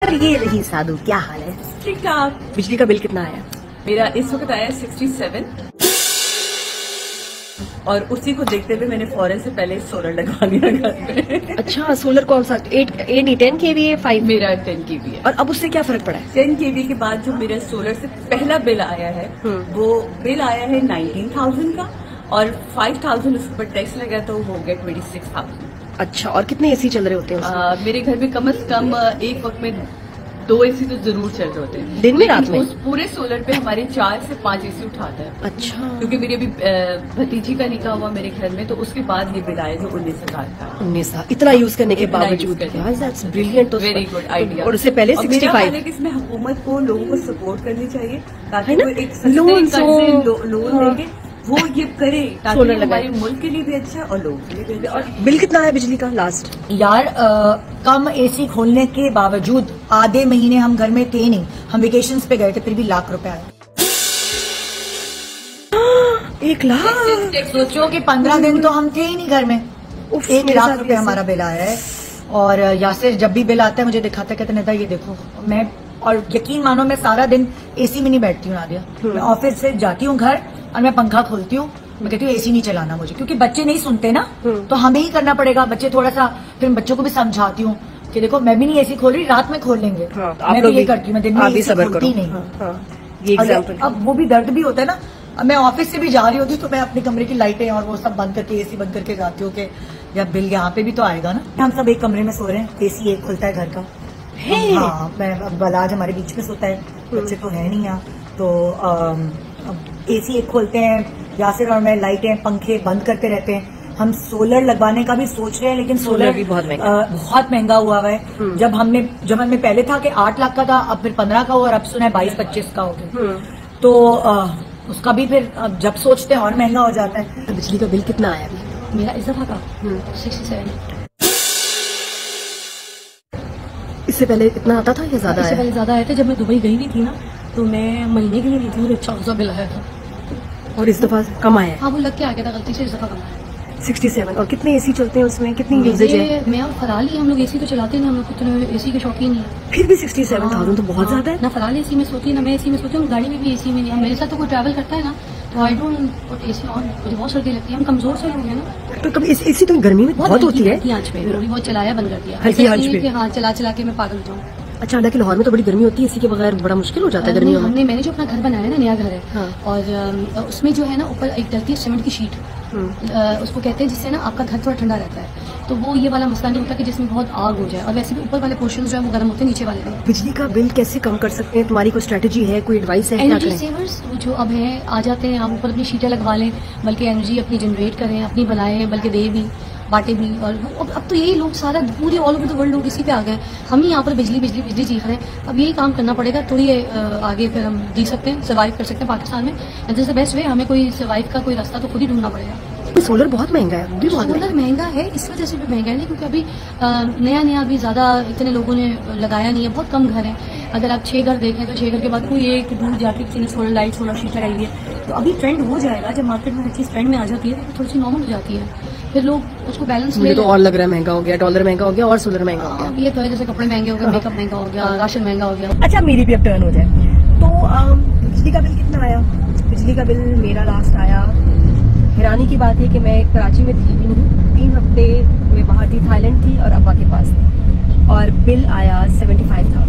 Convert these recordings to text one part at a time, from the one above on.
और ये रही साधु, क्या हाल है? ठीक ठाक। बिजली का बिल कितना आया? मेरा इस वक्त आया 67 और उसी को देखते हुए मैंने फौरन से पहले सोलर लगवा लिया घर में। अच्छा, सोलर कौन सा? 10 kV है 5? मेरा 10 kV है। और अब उससे क्या फर्क पड़ा है? 10 kV के बाद जो मेरा सोलर से पहला बिल आया है वो बिल आया है 19,000 का और 5,000 उस पर टैक्स लगा तो वो हो गया 26,000। अच्छा, और कितने एसी चल रहे होते हैं उसमें? मेरे घर में कम से कम एक वक्त में 2 एसी तो जरूर चल रहे होते हैं, दिन में रात में? उस पूरे सोलर पे हमारे 4 से 5 एसी उठाता है। अच्छा, क्योंकि मेरी अभी भतीजी का निकाह हुआ मेरे घर में, तो उसके बाद ये बिल आया जो 19,000 का। 19,000 इतना यूज करने के बावजूद? ब्रिलियंट। Very good idea. और उससे पहले 65। इसमें हुकूमत को लोगों को सपोर्ट करनी चाहिए ताकि है ना? वो एक सस्ते लोन लेके वो ये करे ताकि हमारे मुल्क के लिए भी अच्छा और लोगों के लिए भी अच्छा। और बिल कितना है बिजली का लास्ट? यार कम एसी खोलने के बावजूद आधे महीने हम घर में थे नहीं, हम वेकेशंस पे गए थे, फिर भी लाख रुपए आए। 1 लाख? सोचो कि 15 दिन तो हम थे ही नहीं घर में, 1 लाख रुपए हमारा बिल आया है। और यासिर जब भी बिल आता है मुझे दिखाता है, कहते नेता ये देखो। मैं और यकीन मानो मैं सारा दिन एसी में नहीं बैठती हूँ नादिया, मैं ऑफिस से जाती हूँ घर और मैं पंखा खोलती हूँ, मैं कहती हूँ एसी नहीं चलाना मुझे, क्योंकि बच्चे नहीं सुनते ना, तो हमें ही करना पड़ेगा। बच्चे थोड़ा सा, फिर बच्चों को भी समझाती हूँ कि देखो मैं भी नहीं एसी खोल रही, रात में खोल लेंगे। मैं भी ये करती हूँ, मैं दिन में एसी खोलती नहीं। अब वो भी दर्द भी होता है ना, अब मैं ऑफिस से भी जा रही होती हूँ तो मैं अपने कमरे की लाइटें और वो सब बंद करके एसी बंद करके जाती हूँ कि जब बिल यहाँ पे भी तो आएगा ना। हम सब एक कमरे में सो रहे हैं, एसी एक खुलता है घर का। हाँ, मैं बलाज हमारे बीच में सोता है, बच्चे तो है नहीं यहाँ, तो एसी एक खोलते हैं, यासिर और मैं लाइटें पंखे बंद करते रहते हैं। हम सोलर लगवाने का भी सोच रहे हैं, लेकिन सोलर भी बहुत महंगा हुआ है। जब हमें पहले था कि 8 लाख का था, अब फिर 15 का हुआ और अब सुना है 22-25 का हो गया। तो उसका भी फिर जब सोचते हैं और महंगा हो जाता है। बिजली का बिल कितना आया? मेरा इस दफा का 67। इससे पहले कितना आता था या ज्यादा? इससे पहले ज्यादा आया था। जब मैं दुबई गई हुई थी ना, तो मैं महीने के लिए गई थी, मुझे अच्छा खासा बिल आया था। और इस दफा कम आया है? हाँ, वो लग के आ गया था गलती से, इस दफा कम आया। 67। और कितने एसी चलते हैं उसमें? कितनी यूजेज है? मैं और फराली, हम लोग एसी तो चलाते नहीं, हम लोग इतने एसी के शौकीन नहीं है। फिर भी 67,000 तो बहुत ज्यादा है। ना फराल एसी में सोती है ना मैं एसी में सोती हूँ, गाड़ी में भी एसी में नहीं। मेरे साथ तो कोई ट्रैवल करता है ना, तो I don't put AC on, मुझे बहुत सर्दी लगती है। हम कमजोर से लोग हैं ना, तो कभी एसी तो गर्मी में बहुत होती है। हल्की आंच पे थोड़ी बहुत चलाया, बंद कर दिया, हल्की आंच पे। हाँ, चला चला के मैं पागल हो जाऊँ। अच्छा, हालांकि लाहौर में तो बड़ी गर्मी होती है, इसी के बगैर बड़ा मुश्किल हो जाता है गर्मियों में। मैंने जो अपना घर बनाया है ना, नया घर है, और उसमें जो है ना ऊपर एक डलती है सीमेंट की शीट, उसको कहते हैं, जिससे ना आपका घर थोड़ा ठंडा रहता है। तो वो ये वाला मसला नहीं होता कि जिसमें बहुत आग हो जाए। और वैसे भी ऊपर वाले पोर्शन जो है वो गर्म होते हैं, नीचे वाले नहीं। बिजली का बिल कैसे कम कर सकते हैं? तुम्हारी कोई स्ट्रेटेजी है, कोई एडवाइस है? एनर्जी सेवर्स जो अब है आ जाते हैं, आप ऊपर अपनी शीटें लगवा लें, बल्कि एनर्जी अपनी जनरेट करें, अपनी बनाएं, बल्कि दे भी बांटे भी। और अब तो यही लोग सारा पूरे ऑल ओवर द वर्ल्ड लोग इसी पे आ गए। हम ही यहाँ पर बिजली बिजली बिजली चीख रहे हैं। अब यही काम करना पड़ेगा, थोड़ी आगे फिर हम जी सकते हैं, सर्वाइव कर सकते हैं पाकिस्तान में। And this is the best way. हमें कोई सर्वाइव का कोई रास्ता तो खुद ही ढूंढना पड़ेगा। सोलर बहुत महंगा है, भी बहुत सोलर महंगा है, इस वजह से भी महंगा है नहीं क्योंकि अभी नया अभी ज्यादा इतने लोगों ने लगाया नहीं है, बहुत कम घर है। अगर आप 6 घर देखें तो 6 घर के बाद कोई एक दूर जाके किसी ने सोलर लाइट सोलर शीट लगाई है। तो अभी ट्रेंड हो जाएगा, जब मार्केट में हर चीज ट्रेंड में आ जाती है तो थोड़ी सी नॉर्मल हो जाती है, फिर लोग उसको बैलेंस मुझे तो और लग रहा है महंगा हो गया, डॉलर महंगा हो गया और सोलर महंगा हो गया। ये तो है, जैसे कपड़े महंगे हो गए, मेकअप महंगा हो गया, राशन महंगा हो गया। अच्छा, मेरी भी अब टर्न हो जाए तो बिजली का बिल कितना आया? बिजली का बिल मेरा लास्ट आया, हैरानी की बात है कि मैं कराची में थी भी नहीं, 3 हफ्ते मैं बाहर थी, थाईलैंड थी और अब्बा के पास थी, और बिल आया 75,000।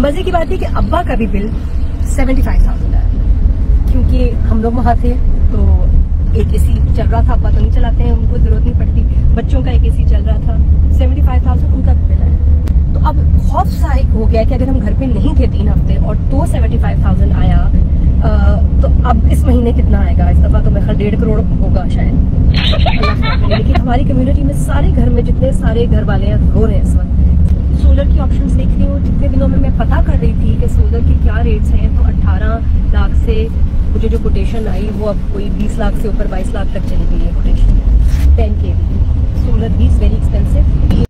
मजे की बात है कि अब्बा का भी बिल 75,000 आया, क्योंकि हम लोग वहाँ थे तो एक एसी चल रहा था। अब्बा तो नहीं चलाते हैं, उनको जरूरत नहीं पड़ती, बच्चों का एक एसी चल रहा था। 75,000 उनका बिल आया। तो अब खौफ सा एक हो गया कि अगर हम घर पे नहीं थे 3 हफ्ते और तो 75,000 आया, तो अब इस महीने कितना आएगा? इस दफा तो मेरे ख्याल 1.5 करोड़ होगा शायद। लेकिन हमारी कम्युनिटी में सारे घर में जितने सारे घर वाले हैं रो रहे हैं इस वक्त। सोलर की ऑप्शंस देख रही हूँ, जितने दिनों में मैं पता कर रही थी कि सोलर के क्या रेट्स हैं, तो 18 लाख से मुझे जो कोटेशन आई वो अब कोई 20 लाख से ऊपर 22 लाख तक चली गई है कोटेशन। 10 kV सोलर भी इज वेरी एक्सपेंसिव।